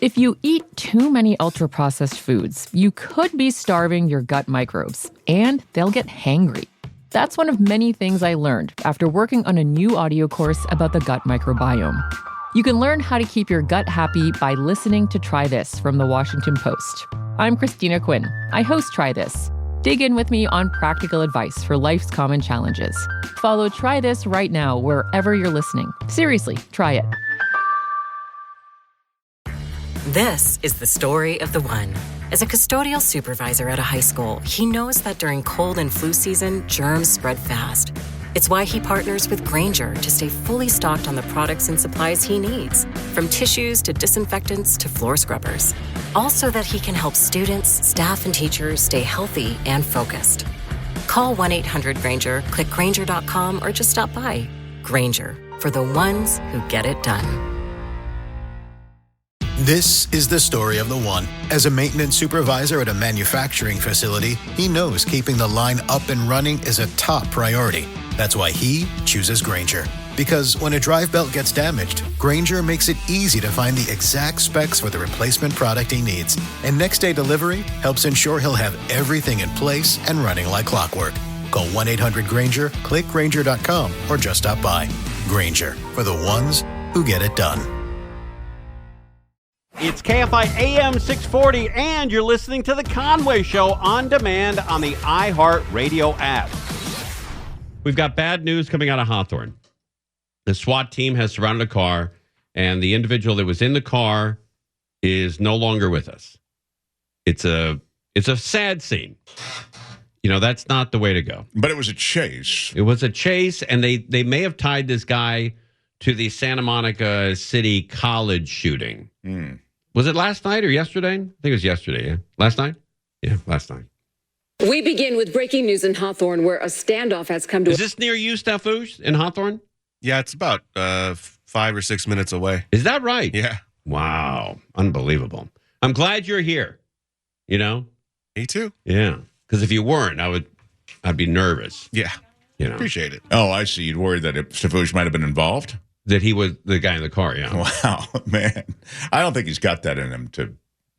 If you eat too many ultra-processed foods, you could be starving your gut microbes, and they'll get hangry. That's one of many things I learned after working on a new audio course about the gut microbiome. You can learn how to keep your gut happy by listening to Try This from the Washington Post. I'm Christina Quinn. I host Try This. Dig in with me on practical advice for life's common challenges. Follow Try This right now wherever you're listening. Seriously, try it. This is the story of the one. As a custodial supervisor at a high school, he knows that during cold and flu season, germs spread fast. It's why he partners with Grainger to stay fully stocked on the products and supplies he needs, from tissues to disinfectants to floor scrubbers. All so that he can help students, staff, and teachers stay healthy and focused. Call 1-800-GRAINGER, click Grainger.com, or just stop by. Grainger, for the ones who get it done. This is the story of the one. As a maintenance supervisor at a manufacturing facility, he knows keeping the line up and running is a top priority. That's why he chooses Grainger. Because when a drive belt gets damaged, Grainger makes it easy to find the exact specs for the replacement product he needs. And next-day delivery helps ensure he'll have everything in place and running like clockwork. Call 1-800-GRAINGER, click Grainger.com, or just stop by. Grainger, for the ones who get it done. It's KFI AM 640, and you're listening to The Conway Show on demand on the iHeartRadio app. We've got bad news coming out of Hawthorne. The SWAT team has surrounded a car, and the individual that was in the car is no longer with us. It's a sad scene. You know, that's not the way to go. But it was a chase. It was a chase, and they may have tied this guy to the Santa Monica City College shooting. Was it last night or yesterday? I think it was yesterday, yeah? Last night? Yeah, last night. We begin with breaking news in Hawthorne, where a standoff has come to... Is this near you, Stafouche, in Hawthorne? Yeah, it's about 5 or 6 minutes away. Is that right? Yeah. Wow. Unbelievable. I'm glad you're here. You know? Me too. Yeah. Because if you weren't, I'd be nervous. Yeah. You know? Appreciate it. Oh, I see. You'd worried that Stafouche might have been involved? That he was the guy in the car, yeah. Wow, man. I don't think he's got that in him to...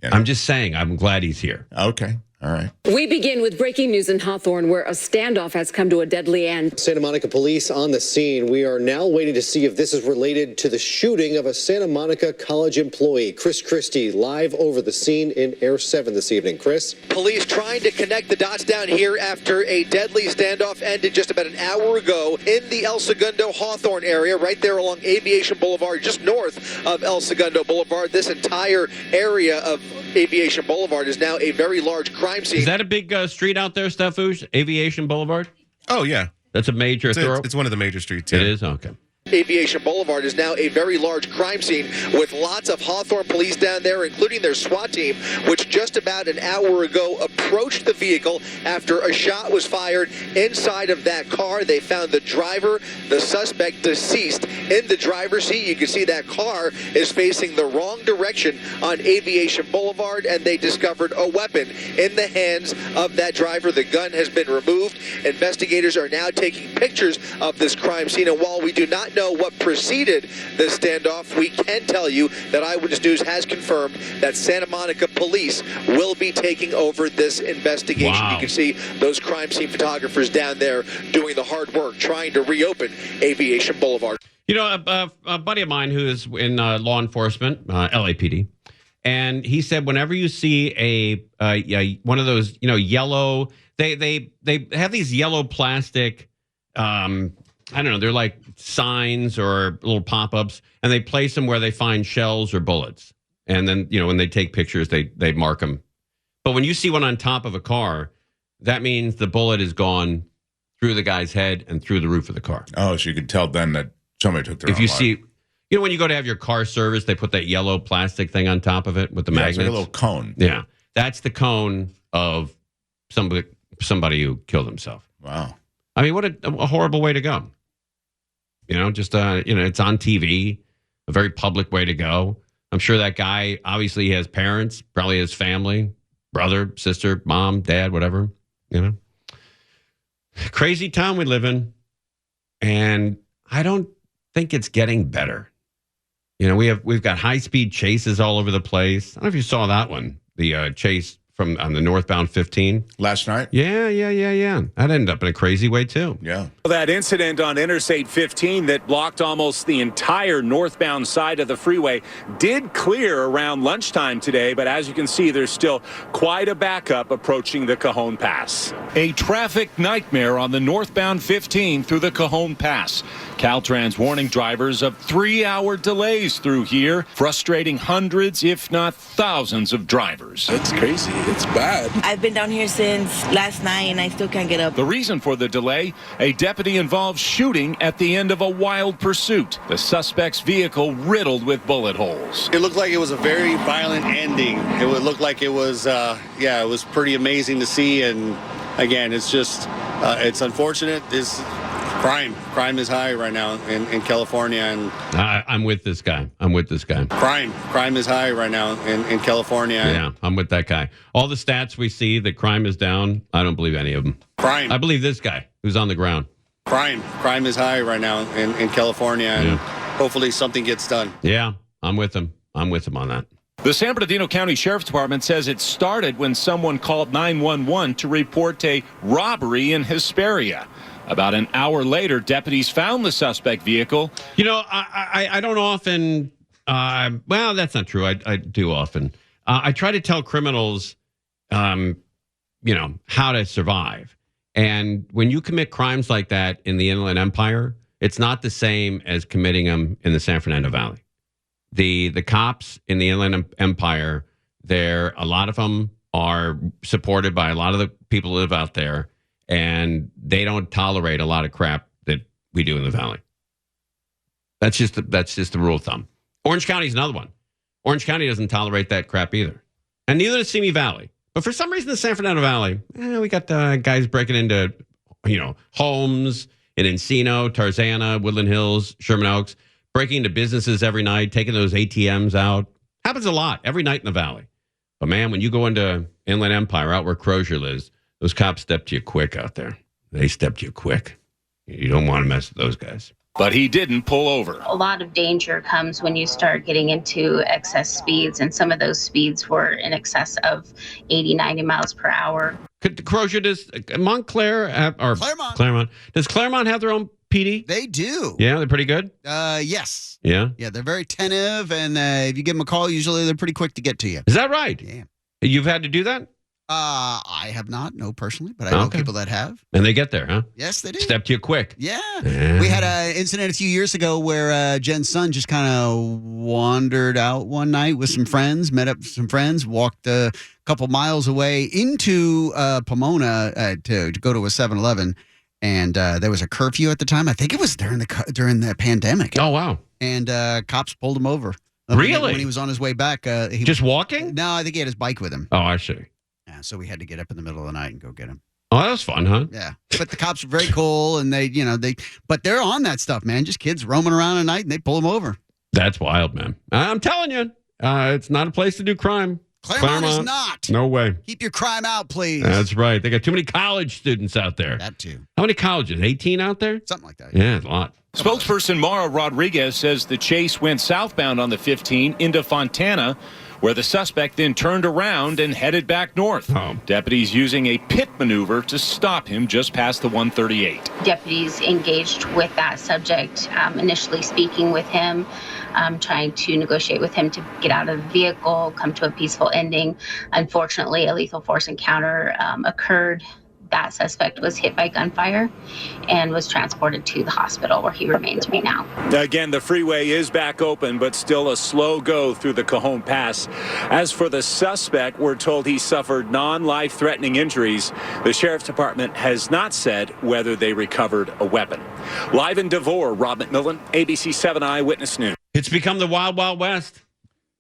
You know. I'm just saying, I'm glad he's here. Okay. All right. We begin with breaking news in Hawthorne, where a standoff has come to a deadly end. Santa Monica police on the scene. We are now waiting to see if this is related to the shooting of a Santa Monica college employee. Chris Christie live over the scene in Air 7 this evening. Chris? Police trying to connect the dots down here after a deadly standoff ended just about an hour ago in the El Segundo Hawthorne area, right there along Aviation Boulevard, just north of El Segundo Boulevard. This entire area of Aviation Boulevard is now a very large crime scene. Is that a big street out there, Stafouche? Aviation Boulevard? Oh, yeah. That's a major thoroughfare? It's one of the major streets. Yeah. It is? Okay. Aviation Boulevard is now a very large crime scene with lots of Hawthorne police down there, including their SWAT team, which just about an hour ago approached the vehicle after a shot was fired inside of that car. They found the driver, the suspect, deceased in the driver's seat. You can see that car is facing the wrong direction on Aviation Boulevard, and they discovered a weapon in the hands of that driver. The gun has been removed. Investigators are now taking pictures of this crime scene, and while we do not know what preceded the standoff, we can tell you that Eyewitness News has confirmed that Santa Monica police will be taking over this investigation. Wow. You can see those crime scene photographers down there doing the hard work trying to reopen Aviation Boulevard. You know, a buddy of mine who is in law enforcement, LAPD, and he said whenever you see a one of those, you know, yellow, they have these yellow plastic, I don't know, they're like signs or little pop-ups, and they place them where they find shells or bullets. And then, you know, when they take pictures, they mark them. But when you see one on top of a car, that means the bullet is gone through the guy's head and through the roof of the car. Oh, so you could tell then that somebody took their If own you life. see, you know, when you go to have your car serviced, they put that yellow plastic thing on top of it with the magnets. It's like a little cone. Yeah, that's the cone of somebody who killed himself. Wow. I mean, what a horrible way to go. You know, just, you know, it's on TV, a very public way to go. I'm sure that guy, obviously, he has parents, probably his family, brother, sister, mom, dad, whatever, you know. Crazy town we live in. And I don't think it's getting better. You know, we've got high-speed chases all over the place. I don't know if you saw that one, the chase from on the northbound 15 last night. Yeah. That ended up in a crazy way too. Yeah. That incident on Interstate 15 that blocked almost the entire northbound side of the freeway did clear around lunchtime today, but as you can see, there's still quite a backup approaching the Cajon Pass. A traffic nightmare on the northbound 15 through the Cajon Pass. Caltrans warning drivers of 3-hour delays through here, frustrating hundreds, if not thousands of drivers. It's crazy. It's bad. I've been down here since last night and I still can't get up. The reason for the delay, a deputy-involved shooting at the end of a wild pursuit. The suspect's vehicle riddled with bullet holes. It looked like it was a very violent ending. It would look like it was, it was pretty amazing to see. And again, it's just, it's unfortunate. This crime is high right now in California. And I'm with this guy. Crime is high right now in California. Yeah, I'm with that guy. All the stats we see that crime is down, I don't believe any of them. I believe this guy who's on the ground. Crime is high right now in California, and hopefully something gets done. Yeah, I'm with him on that. The San Bernardino County Sheriff's Department says it started when someone called 911 to report a robbery in Hesperia. About an hour later, deputies found the suspect vehicle. You know, I don't often, well, that's not true. I do often. I try to tell criminals, how to survive. And when you commit crimes like that in the Inland Empire, it's not the same as committing them in the San Fernando Valley. The cops in the Inland Empire, a lot of them are supported by a lot of the people who live out there, and they don't tolerate a lot of crap that we do in the Valley. That's just the rule of thumb. Orange County is another one. Orange County doesn't tolerate that crap either, and neither does Simi Valley. But for some reason, the San Fernando Valley, we got guys breaking into, homes in Encino, Tarzana, Woodland Hills, Sherman Oaks, breaking into businesses every night, taking those ATMs out. Happens a lot every night in the Valley. But man, when you go into Inland Empire, out where Crozier lives, those cops step to you quick out there. They step to you quick. You don't want to mess with those guys. But he didn't pull over. A lot of danger comes when you start getting into excess speeds, and some of those speeds were in excess of 80, 90 miles per hour. Crozier, does Montclair or Claremont? Does Claremont have their own PD? They do. Yeah, they're pretty good? Yes. Yeah? Yeah, they're very attentive, and if you give them a call, usually they're pretty quick to get to you. Is that right? Yeah. You've had to do that? I have not, no, personally, but I know people that have. And they get there, huh? Yes, they do. Step to you quick. Yeah. We had an incident a few years ago where Jen's son just kind of wandered out one night with some friends, met up with some friends, walked a couple miles away into Pomona to go to a 7-Eleven. And there was a curfew at the time. I think it was during the pandemic. Oh, wow. And cops pulled him over. Really? When he was on his way back. He just walking? No, I think he had his bike with him. Oh, I see. Yeah, so we had to get up in the middle of the night and go get him. Oh, that was fun, huh? Yeah. But the cops were very cool, and but they're on that stuff, man. Just kids roaming around at night, and they pull them over. That's wild, man. I'm telling you, it's not a place to do crime. Claremont is not. No way. Keep your crime out, please. That's right. They got too many college students out there. That too. How many colleges? 18 out there? Something like that. Yeah, a lot. Spokesperson Mara Rodriguez says the chase went southbound on the 15 into Fontana, where the suspect then turned around and headed back north. Oh. Deputies using a pit maneuver to stop him just past the 138. Deputies engaged with that subject, initially speaking with him, trying to negotiate with him to get out of the vehicle, come to a peaceful ending. Unfortunately, a lethal force encounter occurred. That suspect was hit by gunfire and was transported to the hospital where he remains right now. Again, the freeway is back open, but still a slow go through the Cajon Pass. As for the suspect, we're told he suffered non-life-threatening injuries. The Sheriff's Department has not said whether they recovered a weapon. Live in Devore, Rob McMillan, ABC 7 Eyewitness News. It's become the Wild Wild West.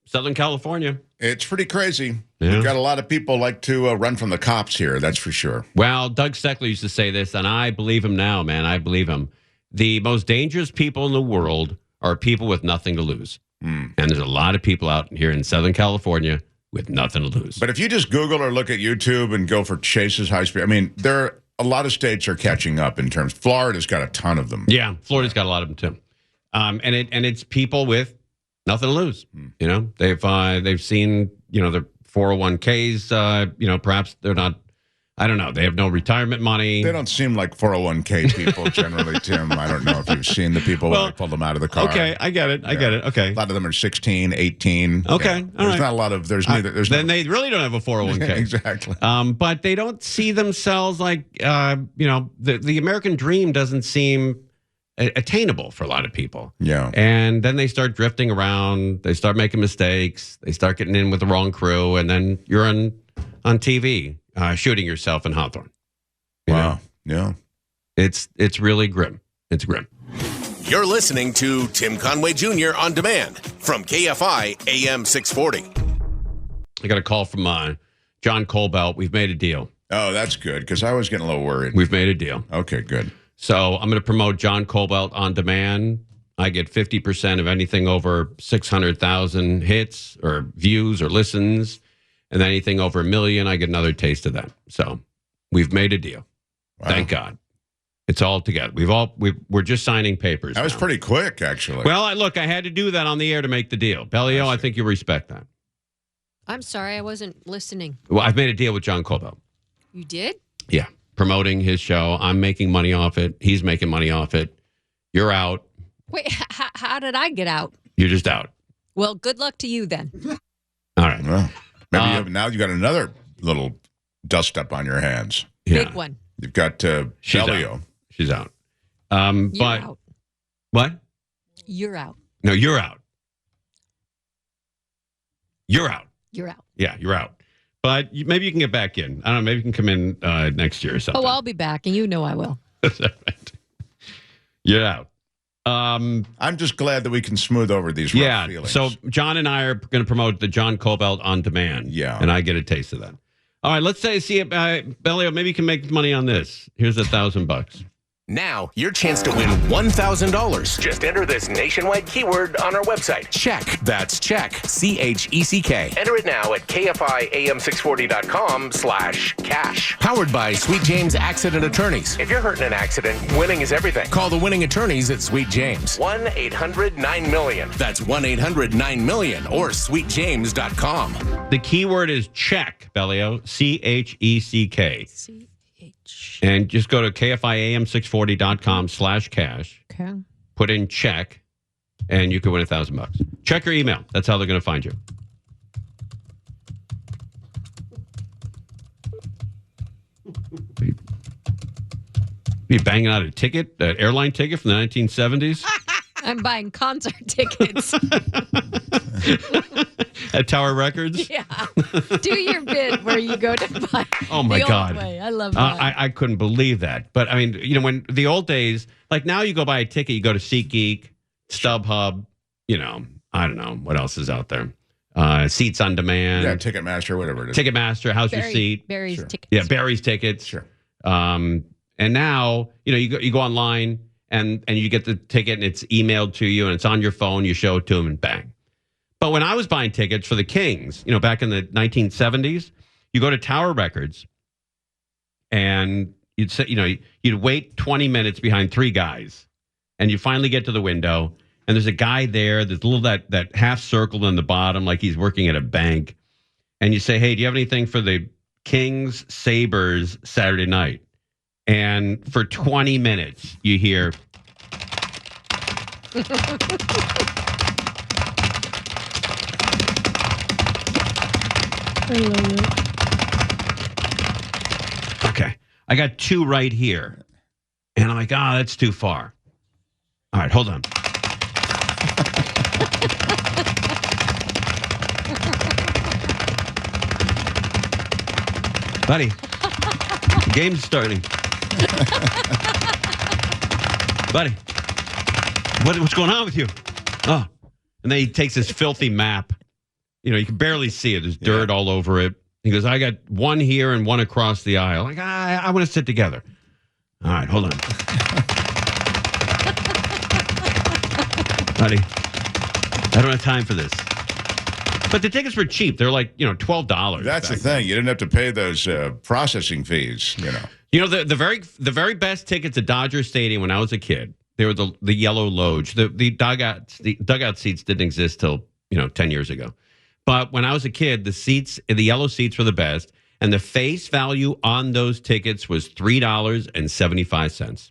Southern California. It's pretty crazy. Yeah. We've got a lot of people like to run from the cops here, that's for sure. Well, Doug Steckler used to say this, and I believe him now, man. I believe him. The most dangerous people in the world are people with nothing to lose. And there's a lot of people out here in Southern California with nothing to lose. But if you just Google or look at YouTube and go for chases, high speed, I mean, a lot of states are catching up in terms. Florida's got a ton of them. Yeah, Florida's got a lot of them, too. And it's people with Nothing to lose. You know, they've seen, you know, their 401ks, you know, perhaps they're not, I don't know. They have no retirement money. They don't seem like 401k people generally, Tim. I don't know if you've seen the people when they pull them out of the car. Okay, I get it. I get it. Okay. A lot of them are 16, 18. Okay, Yeah. There's not a lot of, there's neither. There's then they really don't have a 401k. Exactly. But they don't see themselves like, you know, the American dream doesn't seem attainable for a lot of people. Yeah. And then they start drifting around. They start making mistakes. They start getting in with the wrong crew. And then you're on TV shooting yourself in Hawthorne. You Wow. know? Yeah. It's really grim. It's grim. You're listening to Tim Conway Jr. on demand from KFI AM 640. I got a call from John Colbelt. We've made a deal. Oh, that's good, because I was getting a little worried. We've made a deal. Okay, good. So I'm going to promote John Colbelt on demand. I get 50% of anything over 600,000 hits or views or listens. And anything over 1 million, I get another taste of that. So we've made a deal. Wow. Thank God. It's all together. We're just signing papers. That was pretty quick, actually. Well, I had to do that on the air to make the deal. Bellio, I think you respect that. I'm sorry, I wasn't listening. Well, I've made a deal with John Colbelt. You did? Yeah. Promoting his show. I'm making money off it. He's making money off it. You're out. Wait, how did I get out? You're just out. Well, good luck to you then. All right. Well, maybe now you got another little dust up on your hands. Yeah. Big one. You've got Bellio. She's out. You're but out. What? You're out. No, you're out. You're out. You're out. Yeah, you're out. But maybe you can get back in. I don't know. Maybe you can come in next year or something. Oh, I'll be back, and you know I will. You're out. I'm just glad that we can smooth over these rough feelings. So John and I are going to promote the John Colbelt on demand. Yeah. And I get a taste of that. All right, let's see if Bellio, maybe you can make money on this. Here's $1,000. Now, your chance to win $1,000. Just enter this nationwide keyword on our website. Check. That's check. CHECK. Enter it now at KFIAM640.com/cash. Powered by Sweet James Accident Attorneys. If you're hurt in an accident, winning is everything. Call the winning attorneys at Sweet James. 1-800-9-MILLION. That's 1-800-9-MILLION or sweetjames.com. The keyword is check, Bellio. CHECK. And just go to KFIAM640.com/cash. Okay. Put in check, and you can win $1,000. Check your email. That's how they're going to find you. Be banging out a ticket, an airline ticket from the 1970s? I'm buying concert tickets. At Tower Records? Yeah. Do your bid where you go to buy. Oh, my the God. Old way. I love that. I couldn't believe that. But, I mean, you know, when the old days, like now you go buy a ticket, you go to SeatGeek, StubHub, you know, I don't know. What else is out there? Seats on Demand. Yeah, Ticketmaster, whatever it is. Ticketmaster, how's your seat? Barry's tickets. Yeah, Barry's tickets. Sure. And now, you know, you go online and you get the ticket and it's emailed to you and it's on your phone. You show it to them and bang. But when I was buying tickets for the Kings, you know, back in the 1970s, you go to Tower Records and you'd say, you know, you'd wait 20 minutes behind three guys and you finally get to the window and there's a guy there. There's a little that half circled on the bottom like he's working at a bank. And you say, hey, do you have anything for the Kings Sabres Saturday night? And for 20 minutes, you hear. I love it. Okay. I got two right here. And I'm like, that's too far. All right, hold on. Buddy, the game's starting. Buddy, what's going on with you? Oh, and then he takes this filthy map. You know, you can barely see it. There's dirt all over it. He goes, I got one here and one across the aisle. Like, I want to sit together. All right, hold on. Buddy, I don't have time for this. But the tickets were cheap. They're like, you know, $12. That's the thing. You didn't have to pay those processing fees, you know. You know, the very best tickets at Dodger Stadium when I was a kid They were the yellow loge. The dugout seats didn't exist till 10 years ago. But when I was a kid, the yellow seats were the best, and the face value on those tickets was $3.75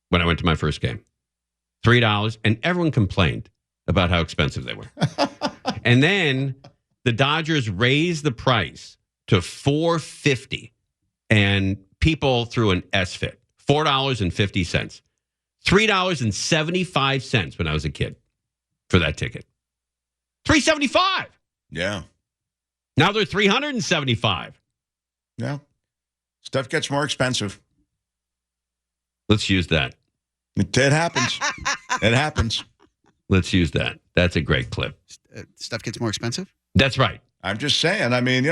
when I went to my first game. $3, and everyone complained about how expensive they were. And then the Dodgers raised the price to $4.50, and people threw an S fit. $4.50. $3.75 when I was a kid for that ticket. $3.75. Yeah. Now they're $375. Yeah. Stuff gets more expensive. Let's use that. It happens. It happens. Let's use that. That's a great clip. Stuff gets more expensive? That's right. I'm just saying. I mean,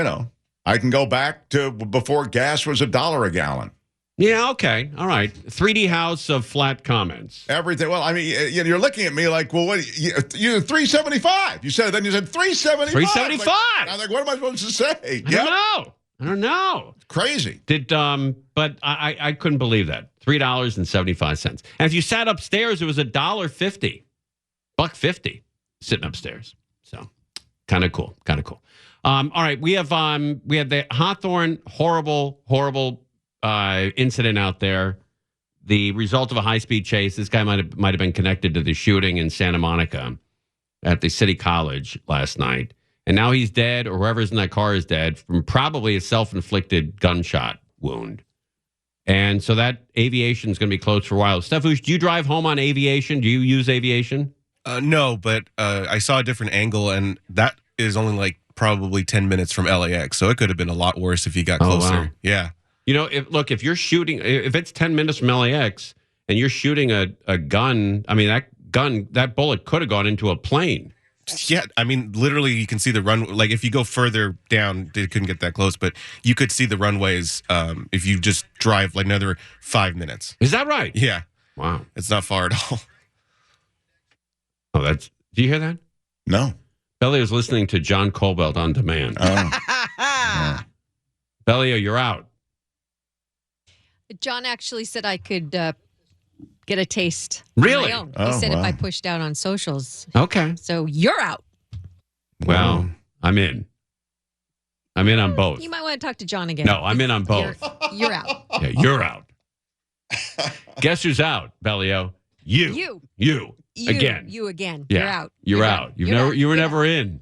I can go back to before gas was $1 a gallon. Yeah, okay. All right. 3D House of flat comments. Everything. Well, I mean, you're looking at me like, well, what? You $3.75. You said $3.75. $3.75. I'm like, what am I supposed to say? I don't know. It's crazy. But I couldn't believe that. $3.75. And if you sat upstairs, it was $1.50. $1.50 sitting upstairs. So kind of cool. All right. We have the Hawthorne horrible incident out there. The result of a high-speed chase. This guy might have been connected to the shooting in Santa Monica at the City College last night. And now he's dead, or whoever's in that car is dead, from probably a self-inflicted gunshot wound. And so that aviation is going to be closed for a while. Steffush, do you drive home on aviation? Do you use aviation? No, but I saw a different angle, and that is only like probably 10 minutes from LAX. So it could have been a lot worse if you got closer. Wow. Yeah. If you're shooting, if it's 10 minutes from LAX and you're shooting a gun, I mean, that bullet could have gone into a plane. Yeah, I mean, literally, you can see the run. Like, if you go further down, they couldn't get that close, but you could see the runways if you just drive like another 5 minutes. Is that right? Yeah. Wow. It's not far at all. Oh, do you hear that? No. Belly is listening to John Colbert on demand. Oh. Belly, you're out. John actually said I could get a taste. Really? On my own. He said if I pushed out on socials. Okay. So you're out. Well, I'm in. I'm in on both. You might want to talk to John again. No, I'm in on both. You're out. Yeah, you're out. Guess who's out, Bellio? You. Again. You again. Yeah. You're out. You're out. You were never in.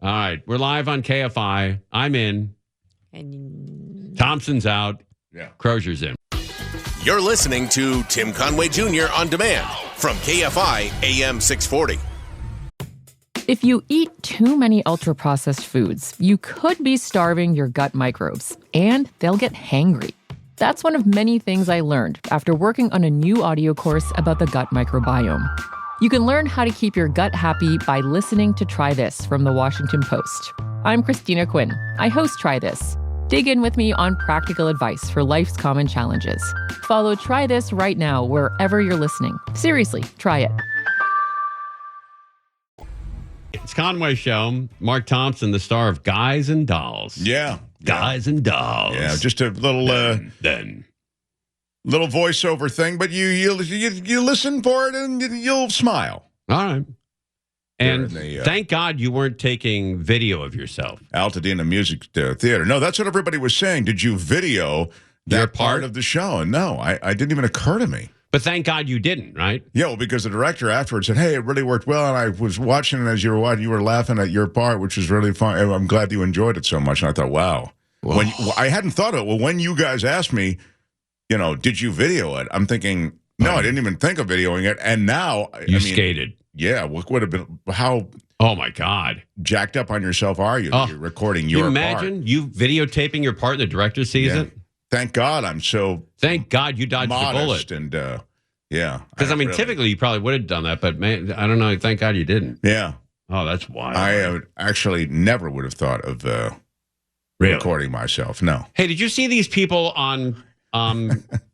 All right. We're live on KFI. I'm in. And Thompson's out. Yeah. Crozier's in. You're listening to Tim Conway Jr. on demand from KFI AM 640. If you eat too many ultra-processed foods, you could be starving your gut microbes, and they'll get hangry. That's one of many things I learned after working on a new audio course about the gut microbiome. You can learn how to keep your gut happy by listening to Try This from the Washington Post. I'm Christina Quinn. I host Try This. Dig in with me on practical advice for life's common challenges. Follow Try This right now wherever you're listening. Seriously, try it. It's Conway Show. Mark Thompson, the star of Guys and Dolls. Yeah. Guys and Dolls. Yeah, just a little little voiceover thing, but you listen for it and you'll smile. All right. And thank God you weren't taking video of yourself. Altadena Music Theater. No, that's what everybody was saying. Did you video that part of the show? And no, I didn't even occur to me. But thank God you didn't, right? Yeah, well, because the director afterwards said, hey, it really worked well. And I was watching it as you were watching. You were laughing at your part, which was really fun. I'm glad you enjoyed it so much. And I thought, wow. I hadn't thought of it. Well, when you guys asked me, did you video it? I'm thinking, no, I didn't even think of videoing it. And now, you skated. Yeah, what would have been, how... Oh, my God. Jacked up on yourself are you? You're recording your part. Can you imagine you videotaping your part and the director sees it? Thank God I'm so... Thank God you dodged the bullet. And, yeah. Because, typically you probably would have done that, but, man, I don't know. Thank God you didn't. Yeah. Oh, that's wild. I actually never would have thought of recording myself. No. Hey, did you see these people on...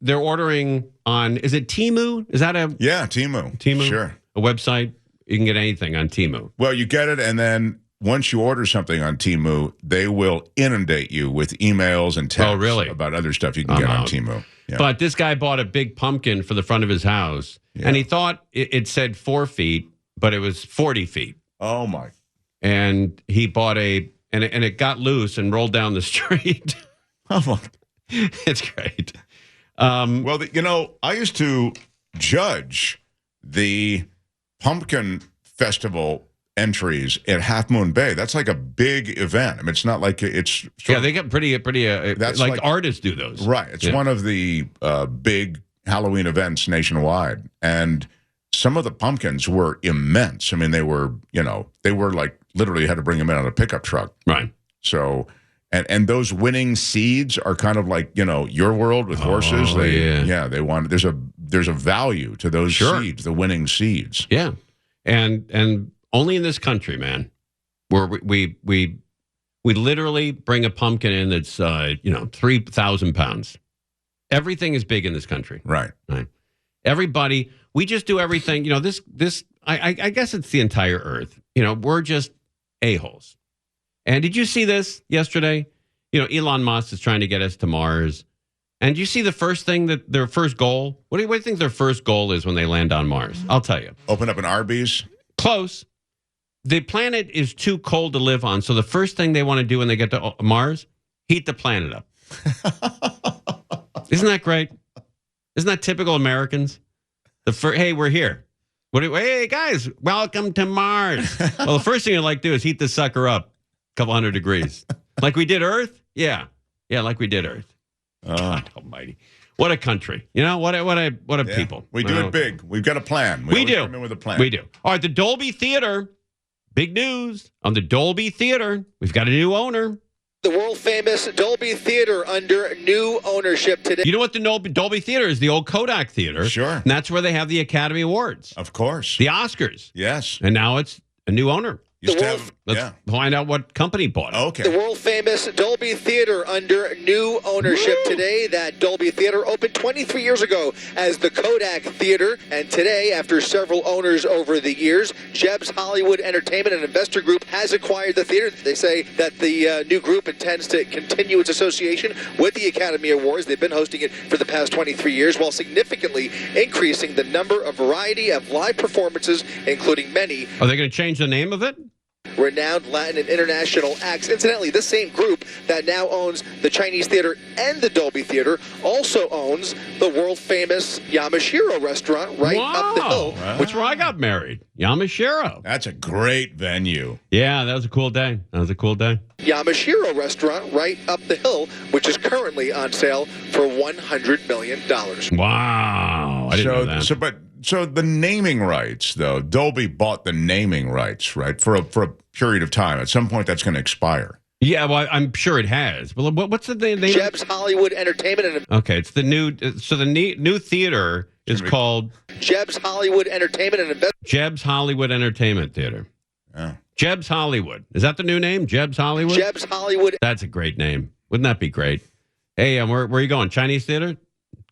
they're ordering on... Is it Temu? Is that a... Yeah, Temu. Temu? Sure. A website? You can get anything on Temu. Well, you get it, and then once you order something on Temu, they will inundate you with emails and texts about other stuff you can get on Temu. Yeah. But this guy bought a big pumpkin for the front of his house, and he thought it said 4 feet, but it was 40 feet. Oh, my. And he bought and it got loose and rolled down the street. Oh, my. It's great. Well, I used to judge the pumpkin festival entries at Half Moon Bay. That's like a big event. I mean, it's not like it's... they get pretty that's like artists do those. Right. It's one of the big Halloween events nationwide. And some of the pumpkins were immense. I mean, they were like literally had to bring them in on a pickup truck. Right. So... And those winning seeds are kind of like, your world with horses. They want, there's a value to those seeds, the winning seeds. Yeah. And only in this country, man, where we literally bring a pumpkin in that's 3,000 pounds. Everything is big in this country. Right. Everybody, we just do everything. I guess it's the entire earth. We're just a-holes. And did you see this yesterday? Elon Musk is trying to get us to Mars. And you see the first thing that their first goal? What do you think their first goal is when they land on Mars? I'll tell you. Open up an Arby's? Close. The planet is too cold to live on. So the first thing they want to do when they get to Mars, heat the planet up. Isn't that great? Isn't that typical Americans? Hey, we're here. Hey, guys, welcome to Mars. Well, the first thing you'd like to do is heat the sucker up. Couple hundred degrees, like we did Earth. Yeah, like we did Earth. God Almighty, what a country! What a people. We do it big. We've got a plan. We do. Come in with a plan. We do. All right, the Dolby Theatre. Big news on the Dolby Theatre. We've got a new owner. The world-famous Dolby Theatre under new ownership today. You know what the Dolby Theatre is? The old Kodak Theatre. Sure. And that's where they have the Academy Awards. Of course. The Oscars. Yes. And now it's a new owner. Let's find out what company bought it. Okay. The world-famous Dolby Theatre under new ownership today. That Dolby Theatre opened 23 years ago as the Kodak Theatre. And today, after several owners over the years, Jeb's Hollywood Entertainment, an investor group, has acquired the theater. They say that the new group intends to continue its association with the Academy Awards. They've been hosting it for the past 23 years, while significantly increasing the number of variety of live performances, including many. Are they going to change the name of it? Renowned Latin and international acts. Incidentally, this same group that now owns the Chinese Theater and the Dolby Theater also owns the world-famous Yamashiro restaurant right up the hill. Which where I got married. Yamashiro. That's a great venue. Yeah, that was a cool day. Yamashiro restaurant right up the hill, which is currently on sale for $100 million. Wow. I didn't know that. So the naming rights, though, Dolby bought the naming rights, right, for a period of time. At some point, that's going to expire. Yeah, well, I'm sure it has. Well, what's the name? Jeb's Hollywood Entertainment. Okay, it's the new. So the new theater is called Jeb's Hollywood Entertainment. Jeb's Hollywood Entertainment Theater. Yeah. Jeb's Hollywood. Is that the new name? Jeb's Hollywood. Jeb's Hollywood. That's a great name. Wouldn't that be great? Hey, where are you going? Chinese Theater?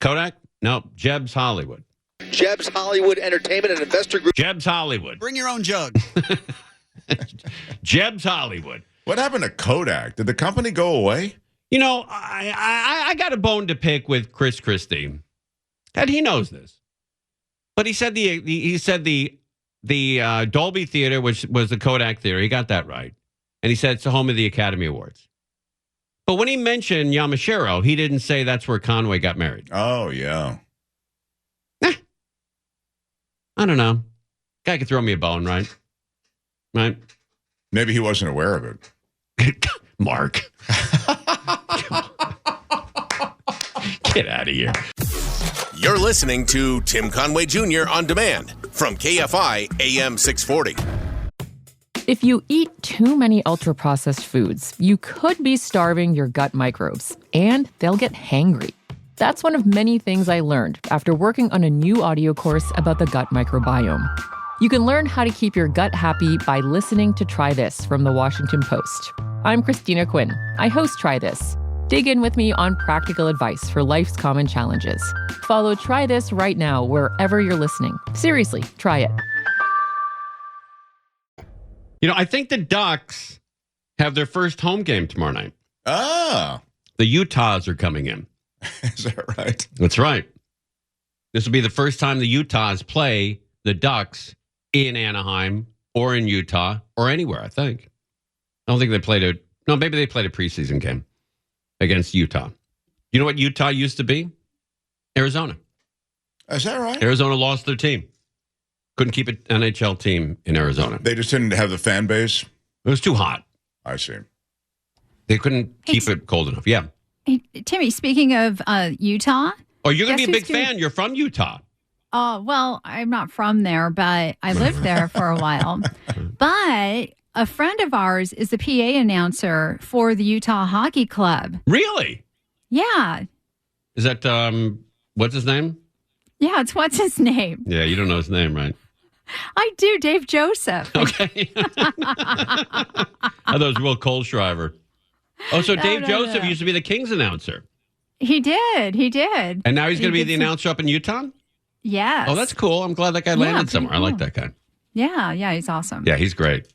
Kodak? No, Jeb's Hollywood. Jeb's Hollywood Entertainment and investor group. Jeb's Hollywood. Bring your own jug. Jeb's Hollywood. What happened to Kodak? Did the company go away? I got a bone to pick with Chris Christie, and he knows this. But he said the Dolby Theater, which was the Kodak Theater, he got that right, and he said it's the home of the Academy Awards. But when he mentioned Yamashiro, he didn't say that's where Conway got married. Oh yeah. I don't know. Guy could throw me a bone, right? Right? Maybe he wasn't aware of it. Mark. Get out of here. You're listening to Tim Conway Jr. On Demand from KFI AM 640. If you eat too many ultra-processed foods, you could be starving your gut microbes, and they'll get hangry. That's one of many things I learned after working on a new audio course about the gut microbiome. You can learn how to keep your gut happy by listening to Try This from The Washington Post. I'm Christina Quinn. I host Try This. Dig in with me on practical advice for life's common challenges. Follow Try This right now wherever you're listening. Seriously, try it. I think the Ducks have their first home game tomorrow night. Ah. The Utahs are coming in. Is that right? That's right. This will be the first time the Utahs play the Ducks in Anaheim or in Utah or anywhere, I think. I don't think they played maybe they played a preseason game against Utah. You know what Utah used to be? Arizona. Is that right? Arizona lost their team. Couldn't keep an NHL team in Arizona. They just didn't have the fan base? It was too hot. I see. They couldn't keep it cold enough. Yeah. Hey, Timmy, speaking of Utah. Oh, you're going to be a big fan. You're from Utah. Oh, well, I'm not from there, but I lived there for a while. But a friend of ours is the PA announcer for the Utah Hockey Club. Really? Yeah. Is that, what's his name? Yeah, what's his name? Yeah, you don't know his name, right? I do, Dave Joseph. Okay. I thought it was Will Kohlschreiber. Oh, so Dave Joseph used to be the Kings announcer. He did. And now he's going to be the announcer up in Utah? Yes. Oh, that's cool. I'm glad that guy landed somewhere. Cool. I like that guy. Yeah, he's awesome. Yeah, he's great.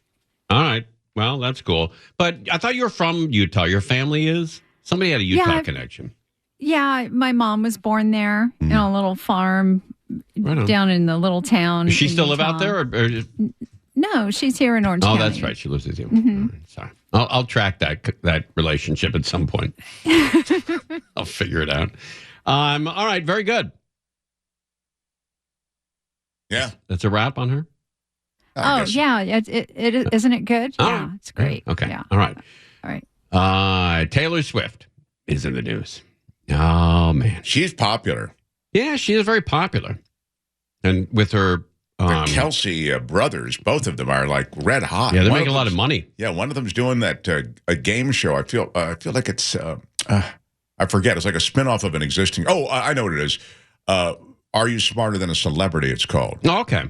All right. Well, that's cool. But I thought you were from Utah. Your family is? Somebody had a Utah connection. Yeah, my mom was born there in a little farm down in the little town. Does she still live out there? Or No, she's here in Orange County. Oh, that's right. She lives with you. Mm-hmm. Right, sorry. I'll track that relationship at some point. I'll figure it out. All right. Very good. Yeah. That's a wrap on her? Yeah. It isn't it good? Yeah, it's great. Okay. Yeah. All right. All right. Taylor Swift is in the news. Oh, man. She's popular. Yeah, she is very popular. And with her... the Kelsey brothers, both of them are like red hot. Yeah, they make a lot of money. Yeah, one of them's doing that a game show. I feel like it's... I forget. It's like a spinoff of an existing... Oh, I know what it is. Are You Smarter Than a Celebrity, it's called. Oh, okay.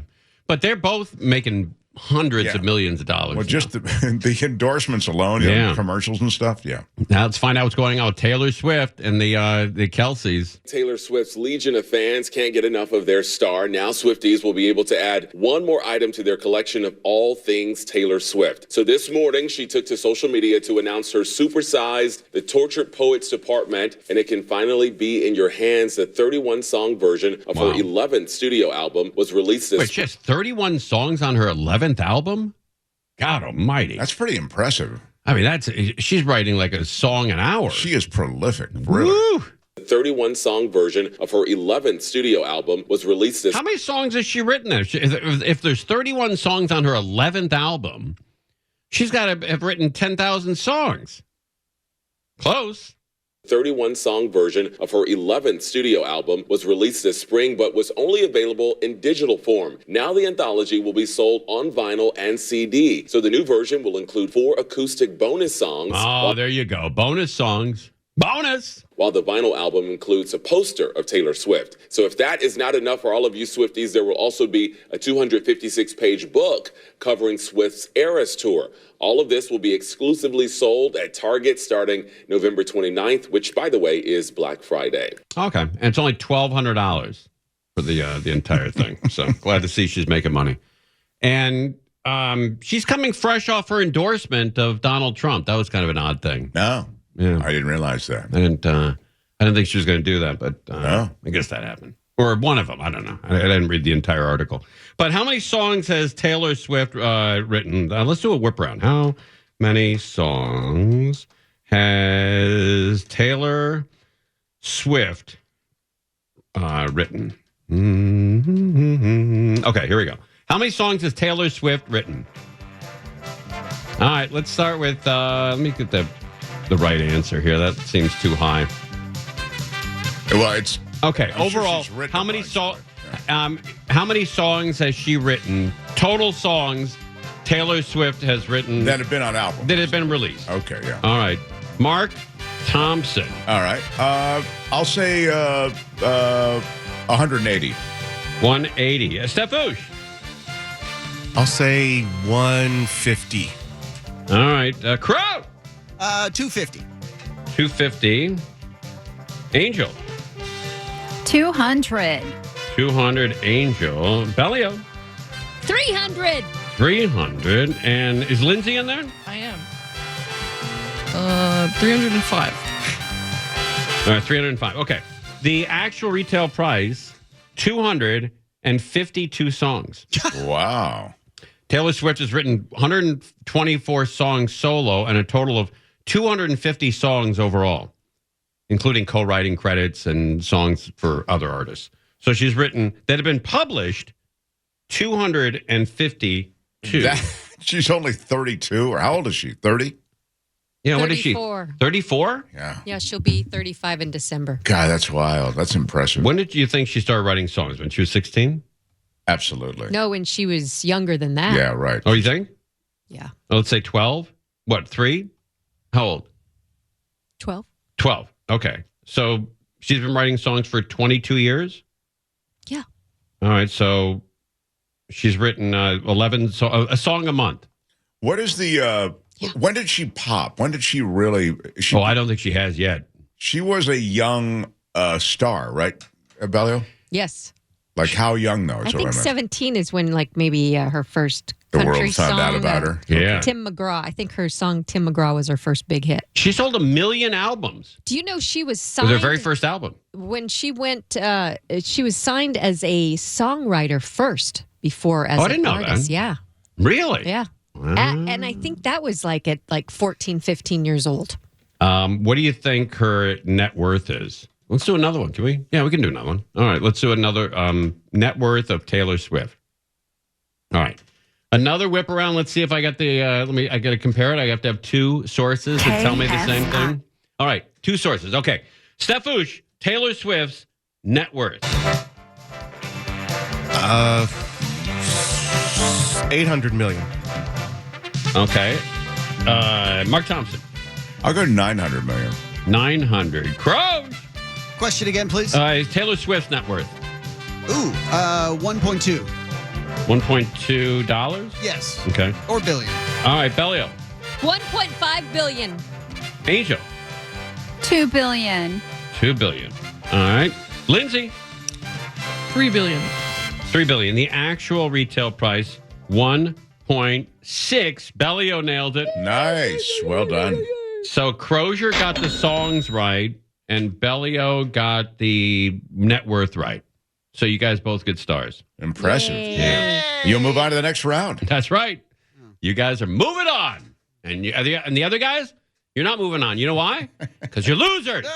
But they're both making hundreds of millions of dollars. Well, just the endorsements alone, commercials and stuff, yeah. Now let's find out what's going on with Taylor Swift and the Kelseys. Taylor Swift's legion of fans can't get enough of their star. Now Swifties will be able to add one more item to their collection of all things Taylor Swift. So this morning, she took to social media to announce her supersized The Tortured Poets Department, and it can finally be in your hands. The 31-song version of her 11th studio album was released this... Wait, she has 31 songs on her 11th album? God almighty. That's pretty impressive. I mean, she's writing like a song an hour. She is prolific, really. Woo! The 31-song version of her 11th studio album was released this... How many songs has she written there? If there's 31 songs on her 11th album, she's got to have written 10,000 songs. Close. 31-song version of her 11th studio album was released this spring, but was only available in digital form. Now the anthology will be sold on vinyl and CD. So the new version will include 4 acoustic bonus songs. Oh, there you go. Bonus songs. Bonus! While the vinyl album includes a poster of Taylor Swift. So if that is not enough for all of you Swifties, there will also be a 256-page book covering Swift's Eras Tour. All of this will be exclusively sold at Target starting November 29th, which, by the way, is Black Friday. Okay. And it's only $1,200 for the entire thing. So glad to see she's making money. And she's coming fresh off her endorsement of Donald Trump. That was kind of an odd thing. No. Yeah. I didn't realize that. I didn't think she was going to do that, but I guess that happened. Or one of them. I don't know. I didn't read the entire article. But how many songs has Taylor Swift written? Let's do a whip round. How many songs has Taylor Swift written? Okay, here we go. How many songs has Taylor Swift written? All right, let's start with, let me get the right answer here. That seems too high. Well, it's... Okay, overall, how many how many songs has she written? Total songs Taylor Swift has written that have been on albums. That have been released. Okay, yeah. All right. Mark Thompson. All right. I'll say 180. 180. Stefouche. I'll say 150. All right. Crow. 250. 250. Angel. 200. 200. Angel. Bellio. 300. 300. And is Lindsay in there? I am. 305. All right, 305. Okay. The actual retail price, 252 songs. Wow. Taylor Swift has written 124 songs solo and a total of 250 songs overall, including co-writing credits and songs for other artists. So she's written, that have been published, 252. She's only 32, or how old is she? 30? Yeah, what is she? 34? Yeah. Yeah, she'll be 35 in December. God, that's wild. That's impressive. When did you think she started writing songs? When she was 16? Absolutely. No, when she was younger than that. Yeah, right. Oh, you think? Yeah. Let's say 12? What, 3? How old? 12. 12. Okay. So she's been writing songs for 22 years? Yeah. All right. So she's written 11, a song a month. What is the, when did she pop? When did she really? I don't think she has yet. She was a young star, right, Bellio? Yes. Like how young, though? I think 17 is when, like, maybe her first The country world found song. out about her. Yeah. Tim McGraw. I think her song Tim McGraw was her first big hit. She sold 1 million albums. Do you know she was It signed? was her very first album. When she went, she was signed as a songwriter first before as I an didn't know artist. that. Yeah. Really? Yeah. And I think that was like at 14, 15 years old. What do you think her net worth is? Let's do another one, can we? Yeah, we can do another one. All right, let's do another net worth of Taylor Swift. All right. Another whip around. Let's see if I got the, I got to compare it. I have to have two sources that tell me the same thing. All right, two sources. Okay. Stefouche, Taylor Swift's net worth. 800 million. Okay. Mark Thompson. I'll go 900 million. 900. Crows. Question again, please. Taylor Swift's net worth. Ooh, 1.2. $1.2? Yes. Okay. Or billion. All right, Bellio. 1.5 billion. Angel. 2 billion. 2 billion. All right. Lindsay. 3 billion. 3 billion. The actual retail price, 1.6. Bellio nailed it. Nice. Well done. So Crozier got the songs right, and Bellio got the net worth right. So you guys both get stars. Impressive. Yay. Yeah. You'll move on to the next round. That's right. You guys are moving on. And the other guys, you're not moving on. You know why? Because you're losers.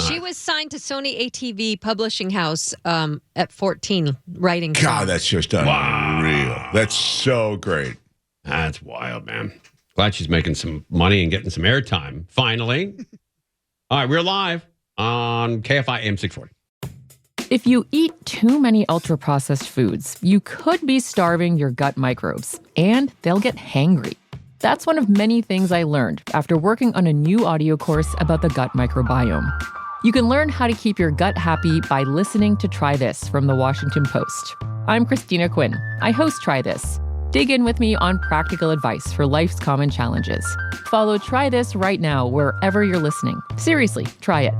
She was signed to Sony ATV Publishing House at 14, writing. God, that's just unreal. That's so great. That's wild, man. Glad she's making some money and getting some airtime. Finally. All right, we're live on KFI AM 640. If you eat too many ultra-processed foods, you could be starving your gut microbes, and they'll get hangry. That's one of many things I learned after working on a new audio course about the gut microbiome. You can learn how to keep your gut happy by listening to Try This from the Washington Post. I'm Christina Quinn. I host Try This. Dig in with me on practical advice for life's common challenges. Follow Try This right now wherever you're listening. Seriously, try it.